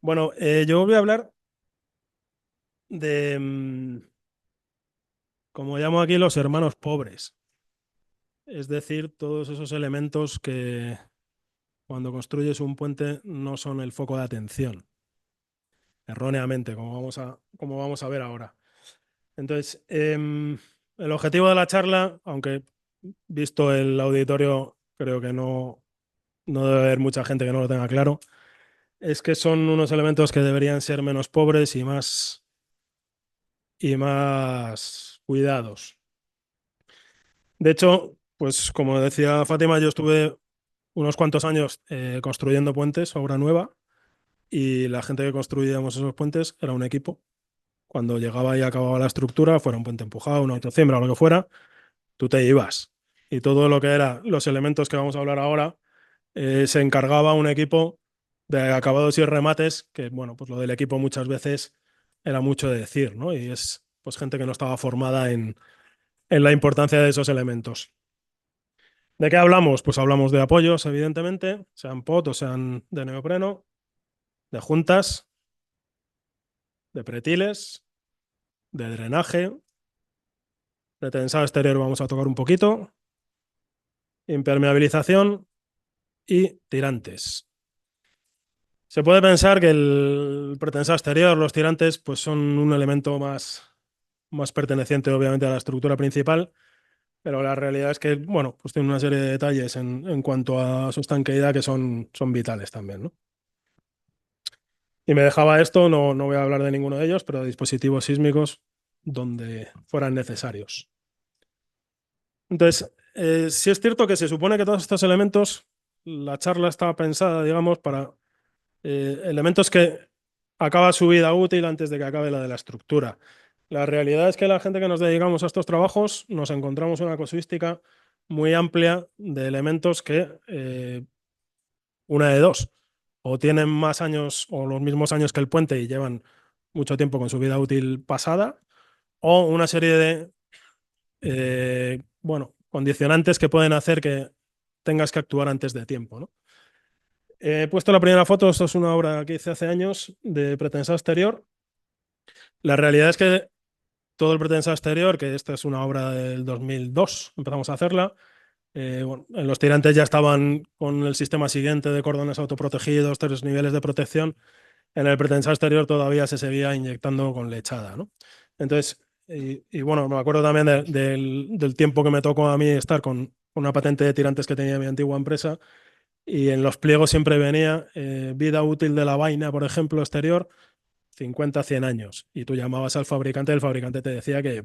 Bueno, yo voy a hablar de, como llamo aquí, los hermanos pobres. Es decir, todos esos elementos que cuando construyes un puente no son el foco de atención, erróneamente, como vamos a ver ahora. Entonces, el objetivo de la charla, aunque visto el auditorio, creo que no debe haber mucha gente que no lo tenga claro, es que son unos elementos que deberían ser menos pobres y más cuidados. De hecho, pues como decía Fátima, yo estuve unos cuantos años construyendo puentes, obra nueva, y la gente que construíamos esos puentes era un equipo. Cuando llegaba y acababa la estructura, fuera un puente empujado, una autocimbra o lo que fuera, tú te ibas. Y todo lo que eran los elementos que vamos a hablar ahora, se encargaba un equipo de acabados y remates, que bueno, pues lo del equipo muchas veces era mucho de decir, ¿no? Y es pues gente que no estaba formada en la importancia de esos elementos. ¿De qué hablamos? Pues hablamos de apoyos, evidentemente, sean pot o sean de neopreno, de juntas, de pretiles, de drenaje, de tensado exterior vamos a tocar un poquito, impermeabilización y tirantes. Se puede pensar que el pretensado exterior, los tirantes, pues son un elemento más perteneciente obviamente a la estructura principal, pero la realidad es que, bueno, pues tiene una serie de detalles en cuanto a su estanqueidad que son vitales también, ¿no? Y me dejaba esto, no voy a hablar de ninguno de ellos, pero de dispositivos sísmicos donde fueran necesarios. Entonces, sí es cierto que se supone que todos estos elementos, la charla está pensada, digamos, para elementos que acaba su vida útil antes de que acabe la de la estructura. La realidad es que la gente que nos dedicamos a estos trabajos nos encontramos una casuística muy amplia de elementos que, una de dos, o tienen más años o los mismos años que el puente y llevan mucho tiempo con su vida útil pasada, o una serie de bueno, condicionantes que pueden hacer que tengas que actuar antes de tiempo, ¿no? He puesto la primera foto, esto es una obra que hice hace años de pretensado exterior. La realidad es que todo el pretensado exterior, que esta es una obra del 2002, empezamos a hacerla. Bueno, en los tirantes ya estaban con el sistema siguiente de cordones autoprotegidos, 3 niveles de protección. En el pretensado exterior todavía se seguía inyectando con lechada, ¿no? Entonces, y bueno, me acuerdo también del tiempo que me tocó a mí estar con una patente de tirantes que tenía mi antigua empresa, y en los pliegos siempre venía vida útil de la vaina, por ejemplo, exterior, 50, 100 años. Y tú llamabas al fabricante, el fabricante te decía que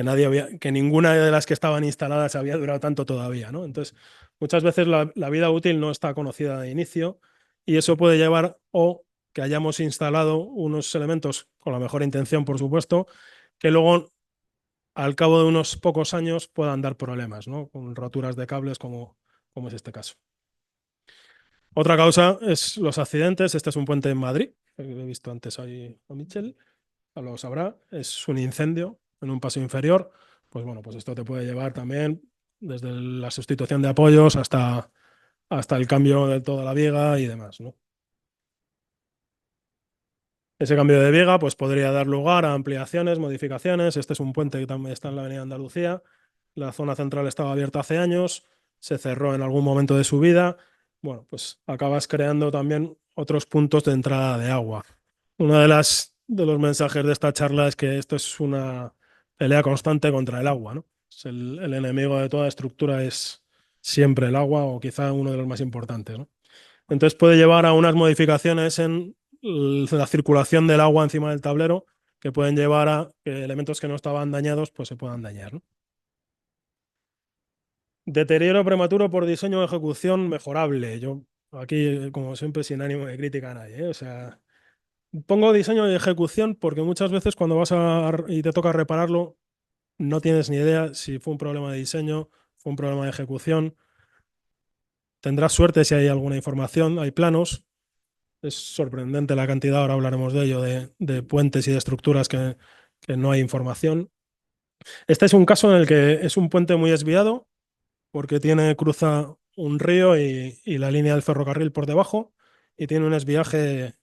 nadie que ninguna de las que estaban instaladas había durado tanto todavía, ¿no? Entonces, muchas veces la vida útil no está conocida de inicio, y eso puede llevar o que hayamos instalado unos elementos con la mejor intención, por supuesto, que luego al cabo de unos pocos años puedan dar problemas, ¿no? Con roturas de cables como es este caso. Otra causa es los accidentes. Este es un puente en Madrid, he visto antes ahí a Michel, ya lo sabrá. Es un incendio en un paso inferior. Pues bueno, pues esto te puede llevar también desde la sustitución de apoyos hasta el cambio de toda la viga y demás, ¿no? Ese cambio de viga pues podría dar lugar a ampliaciones, modificaciones. Este es un puente que también está en la Avenida Andalucía. La zona central estaba abierta hace años, se cerró en algún momento de su vida. Bueno, pues acabas creando también otros puntos de entrada de agua. Uno de los mensajes de esta charla es que esto es una pelea constante contra el agua, ¿no? El enemigo de toda estructura es siempre el agua, o quizá uno de los más importantes, ¿no? Entonces puede llevar a unas modificaciones en la circulación del agua encima del tablero, que pueden llevar a que elementos que no estaban dañados pues se puedan dañar, ¿no? Deterioro prematuro por diseño o ejecución mejorable. Yo aquí, como siempre, sin ánimo de crítica a nadie, ¿eh? O sea, pongo diseño y ejecución porque muchas veces cuando y te toca repararlo, no tienes ni idea si fue un problema de diseño, fue un problema de ejecución. Tendrás suerte si hay alguna información, hay planos. Es sorprendente la cantidad, ahora hablaremos de ello, de puentes y de estructuras que no hay información. Este es un caso en el que es un puente muy desviado porque cruza un río y la línea del ferrocarril por debajo, y tiene un desviaje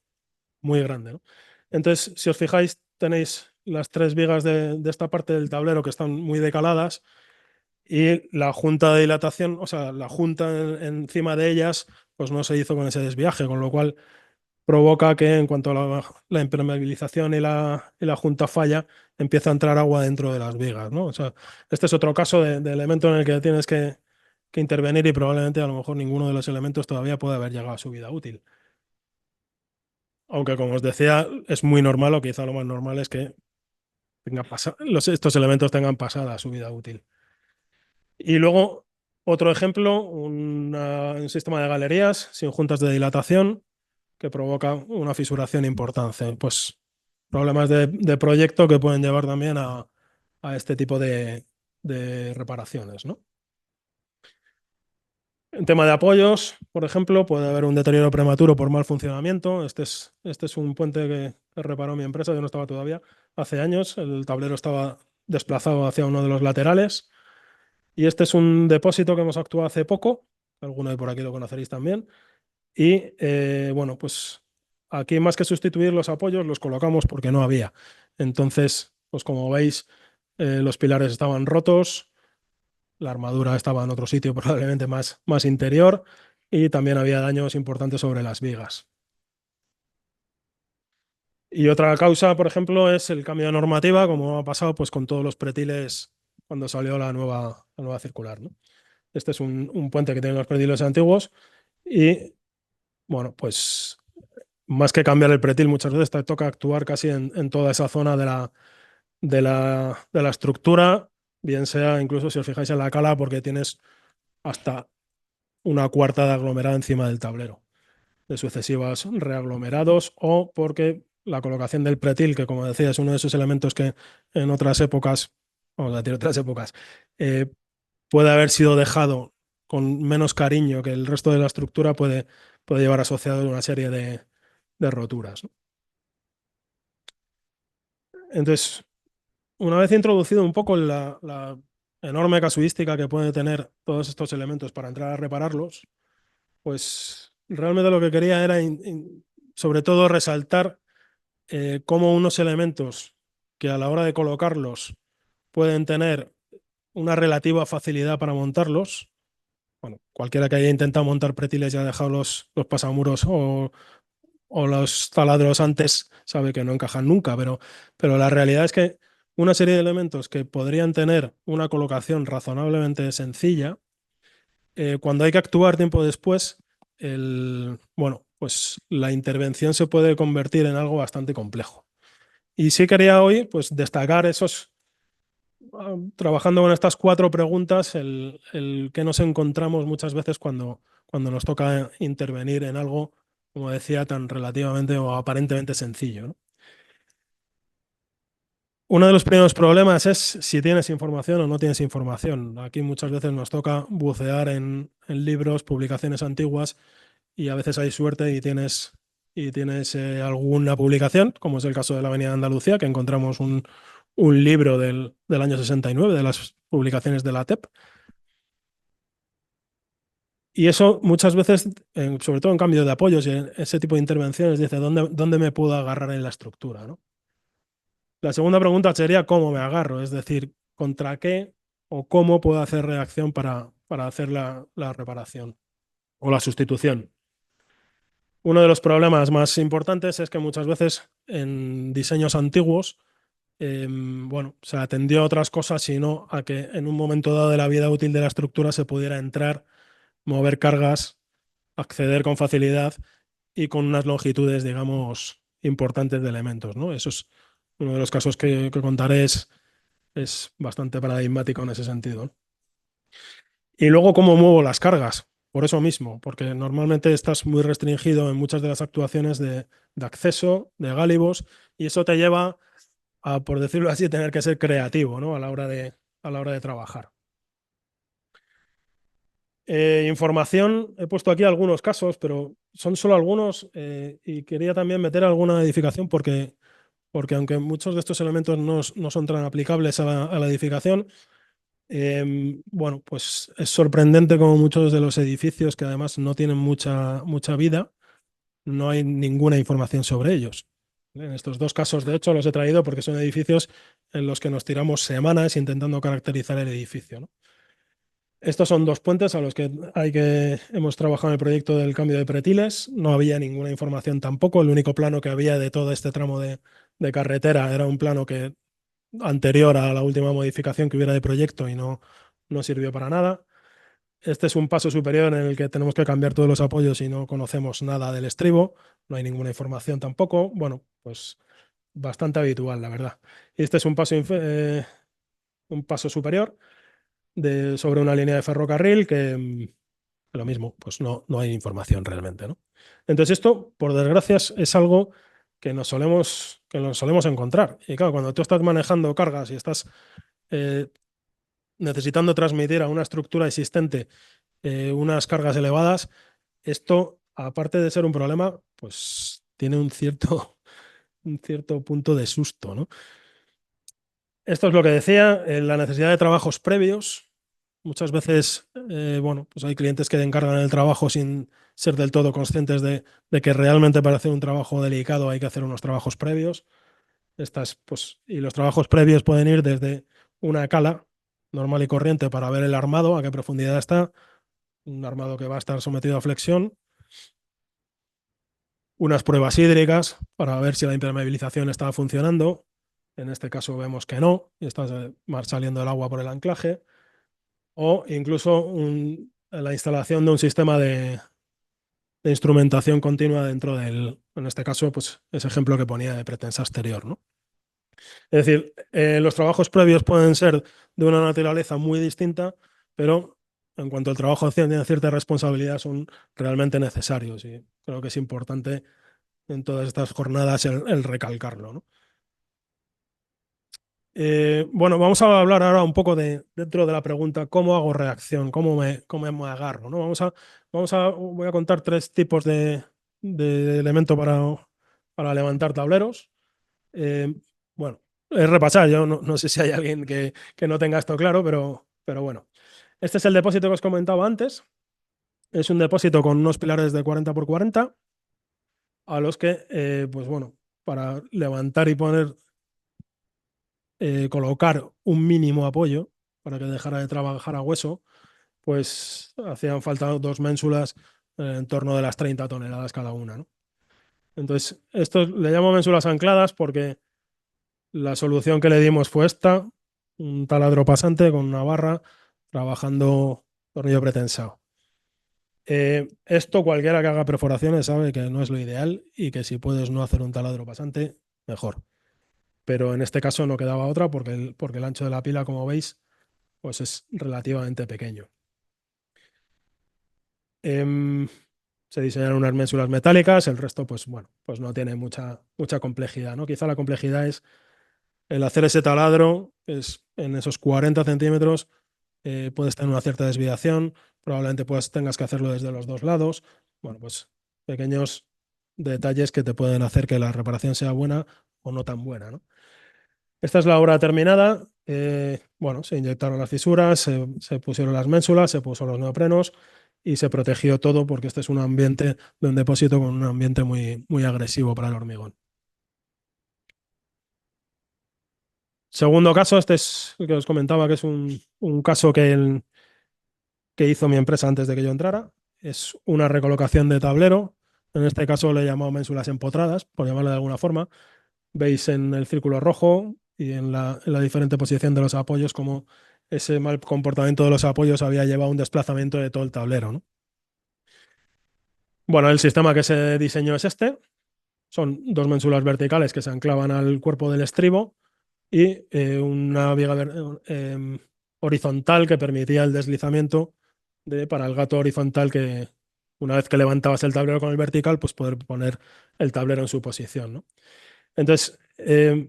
muy grande, ¿no? Entonces, si os fijáis, tenéis las tres vigas de esta parte del tablero que están muy decaladas y la junta de dilatación, o sea, la junta encima de ellas, pues no se hizo con ese desviaje, con lo cual provoca que en cuanto a la impermeabilización y la junta falla, empieza a entrar agua dentro de las vigas, ¿no? O sea, este es otro caso de elemento en el que tienes que intervenir y probablemente a lo mejor ninguno de los elementos todavía puede haber llegado a su vida útil. Aunque, como os decía, es muy normal, o quizá lo más normal es que estos elementos tengan pasada su vida útil. Y luego, otro ejemplo, un sistema de galerías sin juntas de dilatación que provoca una fisuración importante. Pues problemas de proyecto que pueden llevar también a este tipo de reparaciones, ¿no? En tema de apoyos, por ejemplo, puede haber un deterioro prematuro por mal funcionamiento. Este es un puente que reparó mi empresa, yo no estaba todavía, hace años. El tablero estaba desplazado hacia uno de los laterales. Y este es un depósito que hemos actuado hace poco. Alguno de por aquí lo conoceréis también. Y bueno, pues aquí más que sustituir los apoyos, los colocamos porque no había. Entonces, pues como veis, los pilares estaban rotos, la armadura estaba en otro sitio, probablemente más interior, y también había daños importantes sobre las vigas. Y otra causa, por ejemplo, es el cambio de normativa, como ha pasado pues, con todos los pretiles cuando salió la nueva circular, ¿no? Este es un puente que tiene los pretiles antiguos y, bueno, pues más que cambiar el pretil, muchas veces te toca actuar casi en toda esa zona de la estructura, bien sea incluso si os fijáis en la cala, porque tienes hasta una cuarta de aglomerado encima del tablero, de sucesivos reaglomerados, o porque la colocación del pretil, que como decía es uno de esos elementos que en otras épocas, vamos a decir otras épocas, eh, puede haber sido dejado con menos cariño que el resto de la estructura, puede llevar asociado una serie de roturas, ¿no? Entonces, una vez introducido un poco la enorme casuística que pueden tener todos estos elementos para entrar a repararlos, pues realmente lo que quería era, sobre todo, resaltar cómo unos elementos que a la hora de colocarlos pueden tener una relativa facilidad para montarlos. Bueno, cualquiera que haya intentado montar pretiles y ha dejado los pasamuros o los taladros antes sabe que no encajan nunca, pero la realidad es que una serie de elementos que podrían tener una colocación razonablemente sencilla, cuando hay que actuar tiempo después, bueno, pues la intervención se puede convertir en algo bastante complejo. Y sí quería hoy pues, destacar trabajando con estas cuatro preguntas, el que nos encontramos muchas veces cuando nos toca intervenir en algo, como decía, tan relativamente o aparentemente sencillo, ¿no? Uno de los primeros problemas es si tienes información o no tienes información. Aquí muchas veces nos toca bucear en libros, publicaciones antiguas, y a veces hay suerte y tienes alguna publicación, como es el caso de la Avenida de Andalucía, que encontramos un libro del año 69 de las publicaciones de la TEP. Y eso muchas veces, sobre todo en cambio de apoyos y en ese tipo de intervenciones, dice, ¿dónde me puedo agarrar en la estructura, ¿no? La segunda pregunta sería cómo me agarro, es decir, contra qué o cómo puedo hacer reacción para hacer la reparación o la sustitución. Uno de los problemas más importantes es que muchas veces en diseños antiguos, bueno, se atendió a otras cosas, sino a que en un momento dado de la vida útil de la estructura se pudiera entrar, mover cargas, acceder con facilidad y con unas longitudes, digamos, importantes de elementos, ¿no? Eso es uno de los casos que contaré, es bastante paradigmático en ese sentido, ¿no? Y luego, ¿cómo muevo las cargas? Por eso mismo, porque normalmente estás muy restringido en muchas de las actuaciones de acceso, de gálibos, y eso te lleva a, por decirlo así, tener que ser creativo, ¿no? A la hora de trabajar. Información, he puesto aquí algunos casos, pero son solo algunos, y quería también meter alguna edificación porque aunque muchos de estos elementos no son tan aplicables a la edificación, bueno, pues es sorprendente como muchos de los edificios que además no tienen mucha vida, no hay ninguna información sobre ellos. En estos dos casos, de hecho, los he traído porque son edificios en los que nos tiramos semanas intentando caracterizar el edificio, ¿no? Estos son dos puentes a los que hemos trabajado en el proyecto del cambio de pretiles. No había ninguna información tampoco. El único plano que había de todo este tramo de carretera era un plano anterior a la última modificación que hubiera de proyecto y no sirvió para nada. Este es un paso superior en el que tenemos que cambiar todos los apoyos y no conocemos nada del estribo. No hay ninguna información tampoco. Bueno, pues bastante habitual, la verdad. Y este es un paso superior sobre una línea de ferrocarril que lo mismo, pues no hay información realmente, ¿no? Entonces esto, por desgracia, es algo que nos solemos encontrar. Y claro, cuando tú estás manejando cargas y estás eh, necesitando transmitir a una estructura existente unas cargas elevadas, esto, aparte de ser un problema, pues tiene un cierto punto de susto, ¿no? Esto es lo que decía, la necesidad de trabajos previos. Muchas veces, bueno, pues hay clientes que encargan el trabajo sin ser del todo conscientes de que realmente para hacer un trabajo delicado hay que hacer unos trabajos previos. Y los trabajos previos pueden ir desde una cala normal y corriente para ver el armado, a qué profundidad está, un armado que va a estar sometido a flexión, unas pruebas hídricas para ver si la impermeabilización está funcionando. En este caso vemos que no, y está saliendo el agua por el anclaje, o incluso la instalación de un sistema de instrumentación continua dentro en este caso, pues ese ejemplo que ponía de pretensa exterior, ¿no? Es decir, los trabajos previos pueden ser de una naturaleza muy distinta, pero en cuanto al trabajo tiene cierta responsabilidad, son realmente necesarios y creo que es importante en todas estas jornadas el recalcarlo, ¿no? Bueno, vamos a hablar ahora un poco dentro de la pregunta, ¿cómo hago reacción? ¿Cómo me agarro? ¿No? Voy a contar tres tipos de elemento para levantar tableros. Eh, bueno, es repasar, yo no sé si hay alguien que no tenga esto claro, pero bueno. Este es el depósito que os comentaba antes. Es un depósito con unos pilares de 40 por 40 a los que, pues bueno, para levantar y colocar un mínimo apoyo para que dejara de trabajar a hueso, pues hacían falta dos ménsulas en torno de las 30 toneladas cada una, ¿no? Entonces, esto le llamo ménsulas ancladas porque la solución que le dimos fue esta, un taladro pasante con una barra trabajando tornillo pretensado. Esto cualquiera que haga perforaciones sabe que no es lo ideal y que si puedes no hacer un taladro pasante, mejor. Pero en este caso no quedaba otra porque el ancho de la pila, como veis, pues es relativamente pequeño. Em, Se diseñaron unas ménsulas metálicas, el resto, pues bueno, pues no tiene mucha complejidad, ¿no? Quizá la complejidad es el hacer ese taladro, es en esos 40 centímetros, puedes tener una cierta desviación, probablemente tengas que hacerlo desde los dos lados. Bueno, pues pequeños detalles que te pueden hacer que la reparación sea buena o no tan buena, ¿no? Esta es la obra terminada. Bueno, se inyectaron las fisuras, se pusieron las ménsulas, se puso los neoprenos y se protegió todo porque este es un ambiente de un depósito con un ambiente muy, muy agresivo para el hormigón. Segundo caso, este es el que os comentaba que es un caso que hizo mi empresa antes de que yo entrara. Es una recolocación de tablero. En este caso le he llamado ménsulas empotradas, por llamarlo de alguna forma. Veis en el círculo rojo y en la diferente posición de los apoyos como ese mal comportamiento de los apoyos había llevado a un desplazamiento de todo el tablero, ¿no? Bueno, el sistema que se diseñó es este. Son dos ménsulas verticales que se anclaban al cuerpo del estribo y una viga horizontal que permitía el deslizamiento para el gato horizontal que una vez que levantabas el tablero con el vertical, pues poder poner el tablero en su posición, ¿no? Entonces,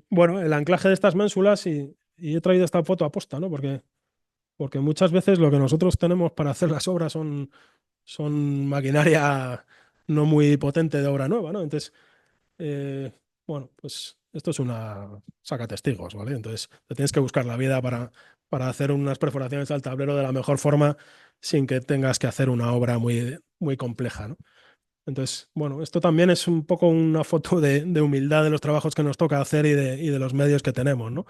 bueno, el anclaje de estas ménsulas, y he traído esta foto aposta, ¿no? Porque muchas veces lo que nosotros tenemos para hacer las obras son maquinaria no muy potente de obra nueva, ¿no? Entonces, eh, bueno, pues esto es una saca testigos, ¿vale? Entonces, te tienes que buscar la vida para hacer unas perforaciones al tablero de la mejor forma sin que tengas que hacer una obra muy, muy compleja, ¿no? Entonces, bueno, esto también es un poco una foto de humildad de los trabajos que nos toca hacer y de los medios que tenemos, ¿no?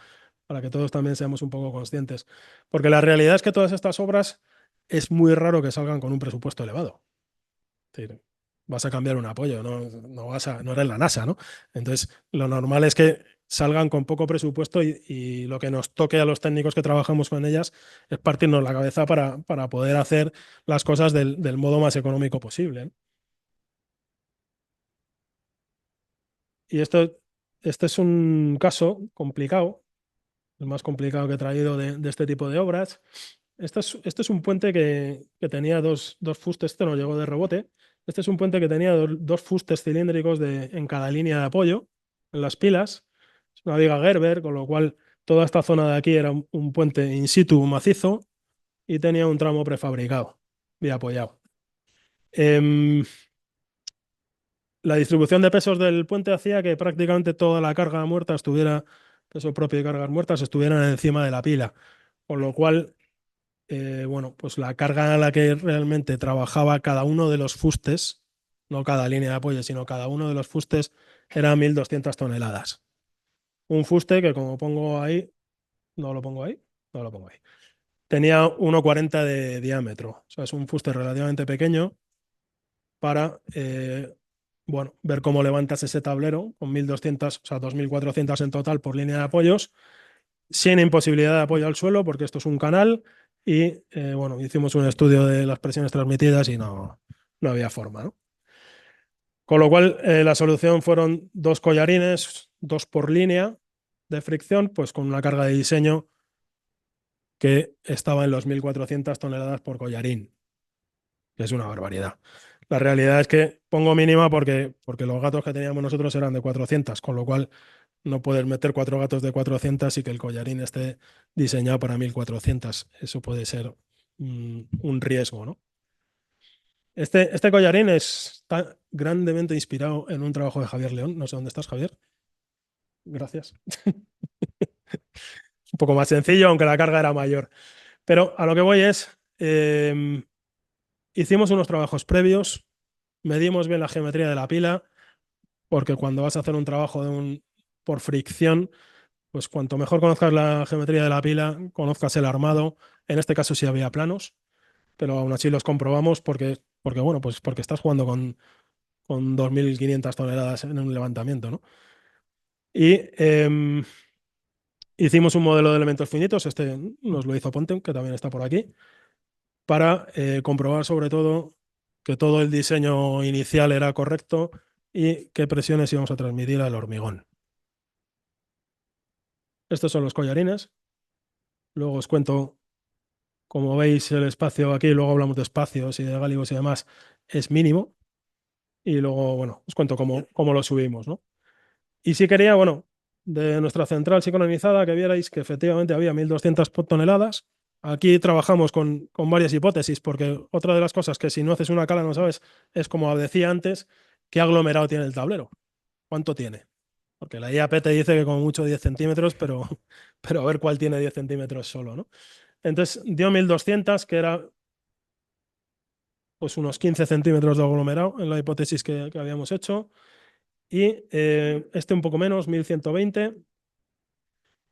Para que todos también seamos un poco conscientes. Porque la realidad es que todas estas obras es muy raro que salgan con un presupuesto elevado. Es decir, vas a cambiar un apoyo, no eres la NASA, ¿no? Entonces, lo normal es que salgan con poco presupuesto y lo que nos toque a los técnicos que trabajamos con ellas es partirnos la cabeza para poder hacer las cosas del modo más económico posible, ¿no? Y este es un caso complicado, el más complicado que he traído de este tipo de obras. Este es un puente que tenía dos fustes, este no llegó de rebote. Este es un puente que tenía dos fustes cilíndricos en cada línea de apoyo, en las pilas. Es una viga Gerber, con lo cual toda esta zona de aquí era un puente in situ macizo y tenía un tramo prefabricado, bien apoyado. Em, la distribución de pesos del puente hacía que prácticamente toda la carga muerta estuviera, peso propio y cargas muertas, estuvieran encima de la pila. Con lo cual, bueno, pues la carga a la que realmente trabajaba cada uno de los fustes, no cada línea de apoyo, sino cada uno de los fustes, era 1.200 toneladas. Un fuste que, como pongo ahí, no lo pongo ahí, no lo pongo ahí. Tenía 1,40 de diámetro. O sea, es un fuste relativamente pequeño para, bueno, ver cómo levantas ese tablero con 1.200, o sea, 2.400 en total por línea de apoyos, sin imposibilidad de apoyo al suelo, porque esto es un canal. Y bueno, hicimos un estudio de las presiones transmitidas y no había forma, ¿no? Con lo cual, la solución fueron dos collarines, dos por línea de fricción, pues con una carga de diseño que estaba en los 1.400 toneladas por collarín, que es una barbaridad. La realidad es que pongo mínima porque los gatos que teníamos nosotros eran de 400, con lo cual no puedes meter cuatro gatos de 400 y que el collarín esté diseñado para 1.400. Eso puede ser un riesgo, ¿no? Este collarín está grandemente inspirado en un trabajo de Javier León. No sé dónde estás, Javier. Gracias. Un poco más sencillo, aunque la carga era mayor. Pero a lo que voy es, hicimos unos trabajos previos, medimos bien la geometría de la pila, porque cuando vas a hacer un trabajo por fricción, pues cuanto mejor conozcas la geometría de la pila, conozcas el armado, en este caso sí había planos, pero aún así los comprobamos porque bueno, pues porque estás jugando con 2.500 toneladas en un levantamiento, ¿no? Y hicimos un modelo de elementos finitos, este nos lo hizo Ponte, que también está por aquí, para comprobar sobre todo que todo el diseño inicial era correcto y qué presiones íbamos a transmitir al hormigón. Estos son los collarines. Luego os cuento, como veis, el espacio aquí, luego hablamos de espacios y de gáligos y demás, es mínimo. Y luego, bueno, os cuento cómo lo subimos, ¿no? Y si quería, bueno, de nuestra central sincronizada, que vierais que efectivamente había 1.200 toneladas. Aquí trabajamos con varias hipótesis, porque otra de las cosas que si no haces una cala no sabes es, como decía antes, qué aglomerado tiene el tablero. ¿Cuánto tiene? Porque la IAP te dice que como mucho 10 centímetros, pero a ver cuál tiene 10 centímetros solo, ¿no? Entonces dio 1.200, que era pues unos 15 centímetros de aglomerado en la hipótesis que habíamos hecho. Y este un poco menos, 1.120.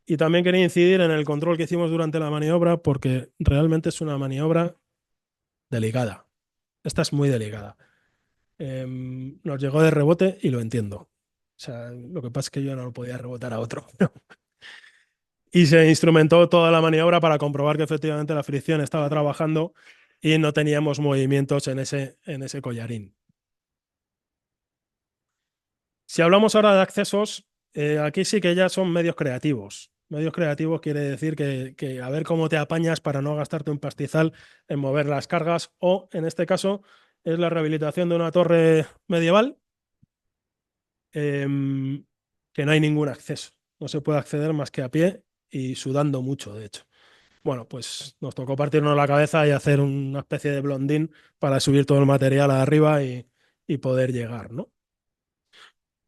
Y también quería incidir en el control que hicimos durante la maniobra, porque realmente es una maniobra delicada. Esta es muy delicada. Nos llegó de rebote y lo entiendo. O sea, lo que pasa es que yo no lo podía rebotar a otro. Y se instrumentó toda la maniobra para comprobar que efectivamente la fricción estaba trabajando y no teníamos movimientos en ese collarín. Si hablamos ahora de accesos, aquí sí que ya son medios creativos. Medios creativos quiere decir que a ver cómo te apañas para no gastarte un pastizal en mover las cargas, o en este caso es la rehabilitación de una torre medieval, que no hay ningún acceso. No se puede acceder más que a pie y sudando mucho, de hecho. Bueno, pues nos tocó partirnos la cabeza y hacer una especie de blondín para subir todo el material arriba y poder llegar, ¿no?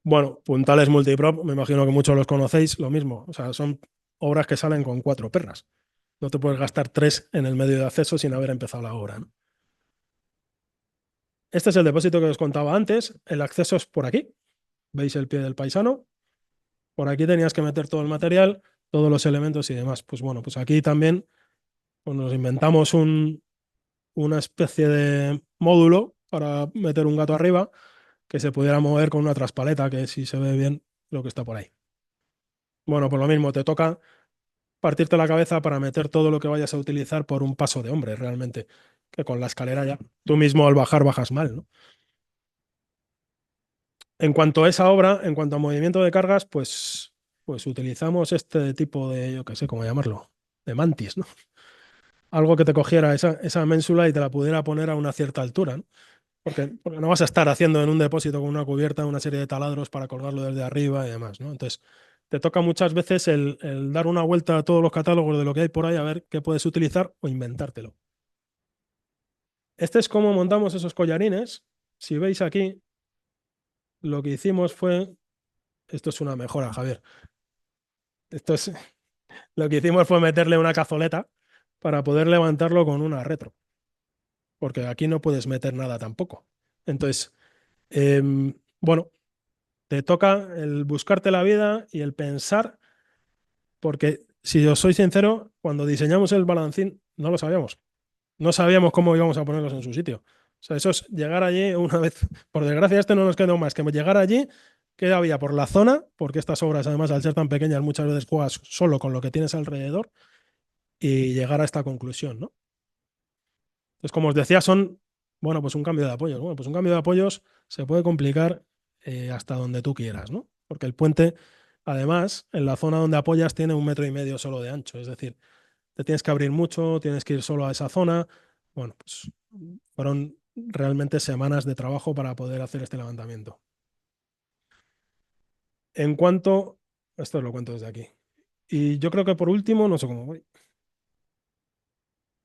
Bueno, puntales multiprop, me imagino que muchos los conocéis, lo mismo. O sea, son obras que salen con cuatro pernas. No te puedes gastar tres en el medio de acceso sin haber empezado la obra, ¿no? Este es el depósito que os contaba antes. El acceso es por aquí. ¿Veis el pie del paisano? Por aquí tenías que meter todo el material, todos los elementos y demás. Pues bueno, pues aquí también pues nos inventamos una especie de módulo para meter un gato arriba que se pudiera mover con una traspaleta, que si se ve bien lo que está por ahí. Bueno, pues lo mismo, te toca partirte la cabeza para meter todo lo que vayas a utilizar por un paso de hombre, realmente, que con la escalera ya tú mismo al bajar bajas mal, ¿no? En cuanto a esa obra, en cuanto a movimiento de cargas, pues utilizamos este tipo de, yo qué sé cómo llamarlo, de mantis, ¿no? Algo que te cogiera esa ménsula y te la pudiera poner a una cierta altura, ¿no? Porque no vas a estar haciendo en un depósito con una cubierta una serie de taladros para colgarlo desde arriba y demás, ¿no? Entonces, te toca muchas veces el dar una vuelta a todos los catálogos de lo que hay por ahí a ver qué puedes utilizar o inventártelo. Este es cómo montamos esos collarines. Si veis aquí, lo que hicimos fue, esto es una mejora, Javier. Esto es, lo que hicimos fue meterle una cazoleta para poder levantarlo con una retro, porque aquí no puedes meter nada tampoco. Entonces, bueno, te toca el buscarte la vida y el pensar, porque si os soy sincero, cuando diseñamos el balancín no lo sabíamos. No sabíamos cómo íbamos a ponerlos en su sitio. O sea, eso es llegar allí una vez. Por desgracia, este no nos quedó más que llegar allí, que había por la zona, porque estas obras, además, al ser tan pequeñas, muchas veces juegas solo con lo que tienes alrededor y llegar a esta conclusión, ¿no? Entonces, como os decía, son, bueno, pues un cambio de apoyos. Bueno, pues un cambio de apoyos se puede complicar hasta donde tú quieras, ¿no? Porque el puente, además, en la zona donde apoyas tiene 1,5 metros solo de ancho. Es decir, te tienes que abrir mucho, tienes que ir solo a esa zona. Bueno, pues fueron realmente semanas de trabajo para poder hacer este levantamiento. En cuanto, esto os lo cuento desde aquí. Y yo creo que por último, no sé cómo voy,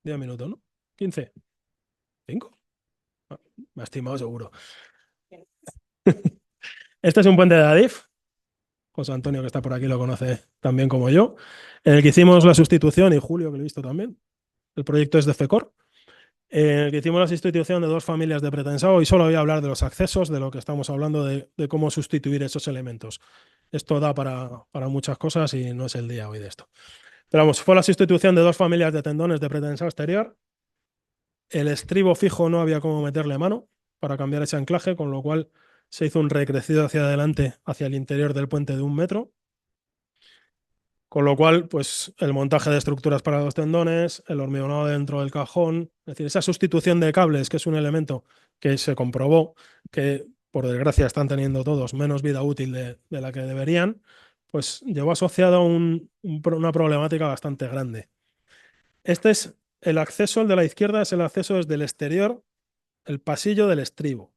10 minutos, ¿no? 15, 5. Me ha estimado seguro. Este es un puente de Adif. José Antonio, que está por aquí, lo conoce también como yo, en el que hicimos la sustitución, y Julio, que lo he visto también. El proyecto es de FECOR, en el que hicimos la sustitución de dos familias de pretensado y solo voy a hablar de los accesos, de lo que estamos hablando, de cómo sustituir esos elementos. Esto da para muchas cosas y no es el día hoy de esto. Pero vamos, fue la sustitución de dos familias de tendones de pretensado exterior. El estribo fijo no había cómo meterle mano para cambiar ese anclaje, con lo cual se hizo un recrecido hacia adelante, hacia el interior del puente de 1 metro. Con lo cual, pues el montaje de estructuras para los tendones, el hormigonado dentro del cajón, es decir, esa sustitución de cables, que es un elemento que se comprobó que, por desgracia, están teniendo todos menos vida útil de la que deberían, pues llevó asociado una problemática bastante grande. Este es el acceso, el de la izquierda es el acceso desde el exterior, el pasillo del estribo.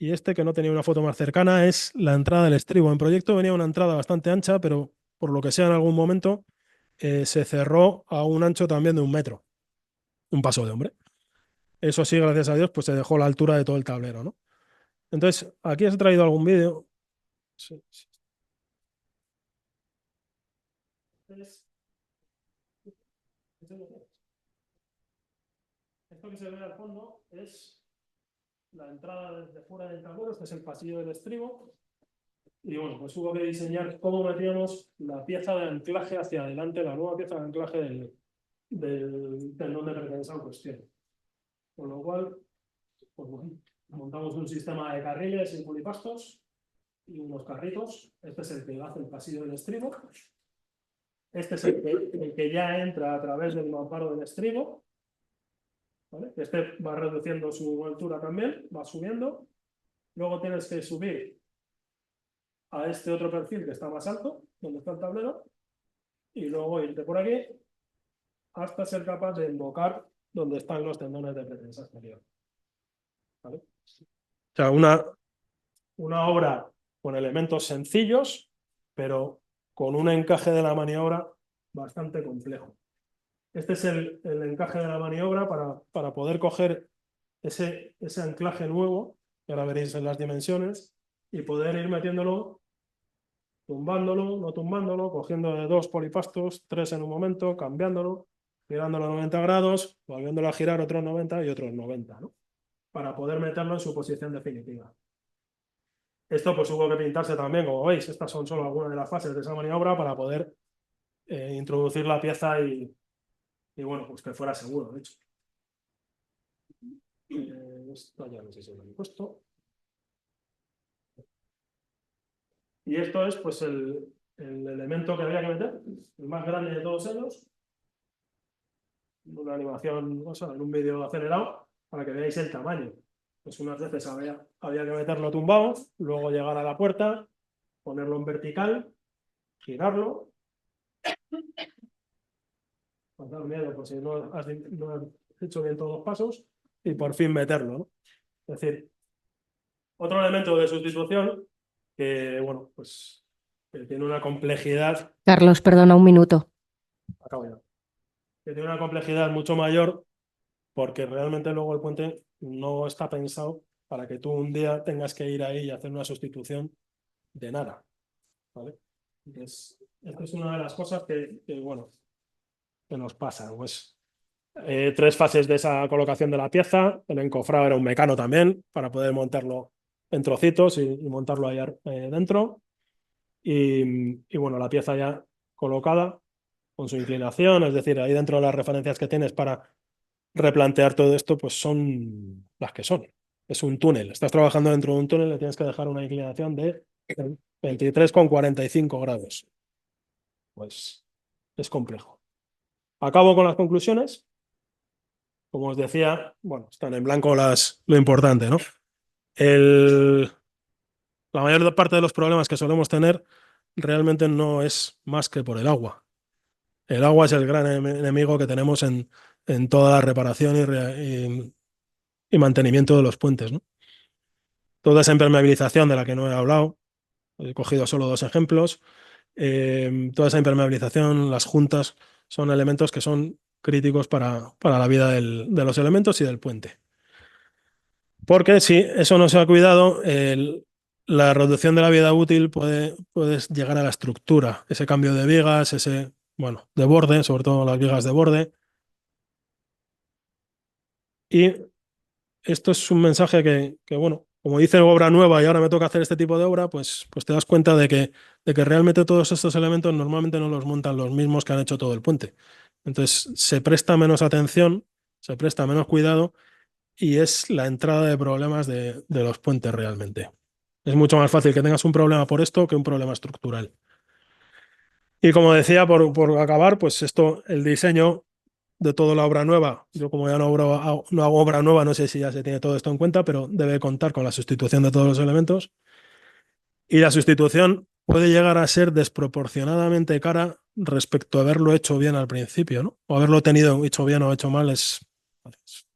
Y este, que no tenía una foto más cercana, es la entrada del estribo. En proyecto venía una entrada bastante ancha, pero por lo que sea en algún momento se cerró a un ancho también de 1 metro, un paso de hombre. Eso sí, gracias a Dios, pues se dejó la altura de todo el tablero, ¿no? Entonces, aquí os he traído algún vídeo. Sí, sí. Esto que se ve al fondo es la entrada desde fuera del tablero, este es el pasillo del estribo. Y bueno, pues hubo que diseñar cómo metíamos la pieza de anclaje hacia adelante, la nueva pieza de anclaje del tendón de pretensado en cuestión. Con lo cual, pues bueno, montamos un sistema de carriles y pulipastos y unos carritos. Este es el que hace el pasillo del estribo. Este es el que ya entra a través del mamparo del estribo. ¿Vale? Este va reduciendo su altura también, va subiendo. Luego tienes que subir a este otro perfil que está más alto, donde está el tablero, y luego irte por aquí hasta ser capaz de invocar donde están los tendones de pretensa exterior. ¿Vale? O sea, una obra con elementos sencillos, pero con un encaje de la maniobra bastante complejo. Este es el encaje de la maniobra para poder coger ese anclaje nuevo, que ahora veréis en las dimensiones, y poder ir metiéndolo, tumbándolo, no tumbándolo, cogiendo de 2 polipastos, 3 en un momento, cambiándolo, girándolo a 90 grados, volviéndolo a girar otros 90 y otros 90, ¿no? para poder meterlo en su posición definitiva. Esto pues hubo que pintarse también, como veis, estas son solo algunas de las fases de esa maniobra para poder introducir la pieza y bueno, pues que fuera seguro, de hecho. Esto ya no sé si lo he puesto. Y esto es pues el elemento que había que meter, el más grande de todos ellos. Una animación, o sea, en un vídeo acelerado, para que veáis el tamaño. Pues unas veces había que meterlo tumbado, luego llegar a la puerta, ponerlo en vertical, girarlo, pasar miedo por si no has hecho bien todos los pasos, y por fin meterlo, ¿no? Es decir, otro elemento de sustitución que, bueno, pues que tiene una complejidad, Carlos, perdona un minuto. acabo ya, que tiene una complejidad mucho mayor porque realmente luego el puente no está pensado para que tú un día tengas que ir ahí y hacer una sustitución de nada, ¿vale? Entonces, esta es una de las cosas bueno, que nos pasa, pues tres fases de esa colocación de la pieza. El encofrado era un mecano también para poder montarlo en trocitos y montarlo ahí dentro. Y bueno, la pieza ya colocada con su inclinación, es decir, ahí dentro de las referencias que tienes para replantear todo esto, pues son las que son. Es un túnel. Estás trabajando dentro de un túnel, le tienes que dejar una inclinación de 23,45 grados. Pues es complejo. Acabo con las conclusiones. Como os decía, bueno, están en blanco lo importante, ¿no? El, la mayor parte de los problemas que solemos tener realmente no es más que por el agua. El agua es el gran enemigo que tenemos en toda la reparación y mantenimiento de los puentes, ¿no? Toda esa impermeabilización de la que no he hablado, he cogido solo dos ejemplos, toda esa impermeabilización, las juntas, son elementos que son críticos para la vida de los elementos y del puente. Porque si eso no se ha cuidado, la reducción de la vida útil puede llegar a la estructura, ese cambio de vigas, bueno, de borde, sobre todo las vigas de borde. Y esto es un mensaje bueno, como dice obra nueva y ahora me toca hacer este tipo de obra, pues te das cuenta de que realmente todos estos elementos normalmente no los montan los mismos que han hecho todo el puente. Entonces se presta menos atención, se presta menos cuidado y es la entrada de problemas de los puentes realmente. Es mucho más fácil que tengas un problema por esto que un problema estructural. Y como decía, por acabar, pues esto, el diseño de toda la obra nueva. Yo como ya no hago obra nueva, no sé si ya se tiene todo esto en cuenta, pero debe contar con la sustitución de todos los elementos. Y la sustitución puede llegar a ser desproporcionadamente cara respecto a haberlo hecho bien al principio, ¿no? O haberlo tenido hecho bien o hecho mal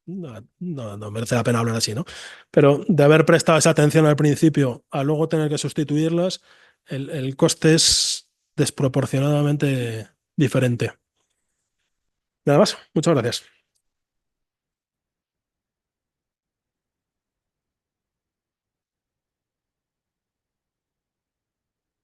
no merece la pena hablar así, ¿no? Pero de haber prestado esa atención al principio a luego tener que sustituirlas, el coste es desproporcionadamente diferente. Nada más, muchas gracias.